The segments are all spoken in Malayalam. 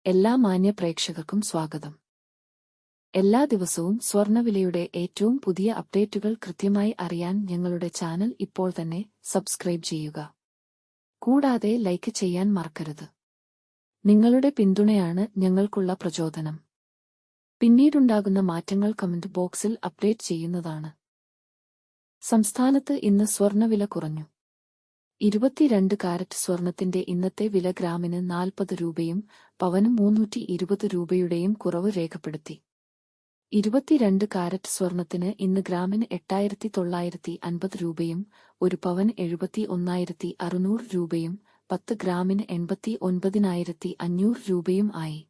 എല്ലാ മാന്യ പ്രേക്ഷകർക്കും സ്വാഗതം. എല്ലാ ദിവസവും സ്വർണ്ണവിലയുടെ ഏറ്റവും പുതിയ അപ്ഡേറ്റുകൾ കൃത്യമായി അറിയാൻ ഞങ്ങളുടെ ചാനൽ ഇപ്പോൾ തന്നെ സബ്സ്ക്രൈബ് ചെയ്യുക. കൂടാതെ ലൈക്ക് ചെയ്യാൻ മറക്കരുത്. നിങ്ങളുടെ പിന്തുണയാണ് ഞങ്ങൾക്കുള്ള പ്രചോദനം. പിന്നീടുണ്ടാകുന്ന മാറ്റങ്ങൾ കമന്റ് ബോക്സിൽ അപ്ഡേറ്റ് ചെയ്യുന്നതാണ്. സംസ്ഥാനത്ത് ഇന്ന് സ്വർണ്ണവില കുറഞ്ഞു. 22 കാരറ്റ് സ്വർണത്തിന്റെ ഇന്നത്തെ വില ഗ്രാമിന് 40 രൂപയും പവന് 320 രൂപയുടെയും കുറവ് രേഖപ്പെടുത്തി. 22 കാരറ്റ് സ്വർണത്തിന് ഇന്ന് ഗ്രാമിന് 8,950 രൂപയും ഒരു പവന് 71,600 രൂപയും 10 ഗ്രാമിന് 89,500 രൂപയും ആയി.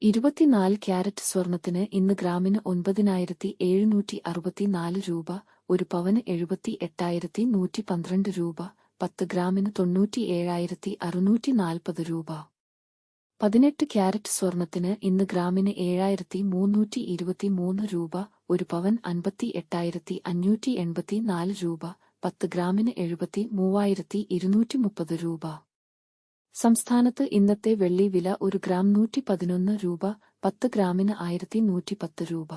24 ക്യാരറ്റ് സ്വർണത്തിന് ഇന്ന് ഗ്രാമിന് 9,764 രൂപ, ഒരു പവന് 78,112 രൂപ, 10 ഗ്രാമിന് 97,640 രൂപ. 18 ക്യാരറ്റ് സ്വർണത്തിന് ഇന്ന് ഗ്രാമിന് 7,323 രൂപ, ഒരു പവൻ 58,584 രൂപ, 10 ഗ്രാമിന് 73,230 രൂപ. സംസ്ഥാനത്ത് ഇന്നത്തെ വെള്ളി വില ഒരു ഗ്രാം 111 രൂപ, 10 ഗ്രാമിന് 1,110 രൂപ.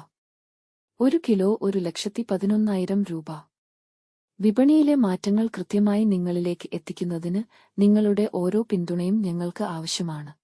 1 കിലോ 1,11,000 രൂപ. വിപണിയിലെ മാറ്റങ്ങൾ കൃത്യമായി നിങ്ങളിലേക്ക് എത്തിക്കുന്നതിന് നിങ്ങളുടെ ഓരോ പിന്തുണയും ഞങ്ങൾക്ക് ആവശ്യമാണ്.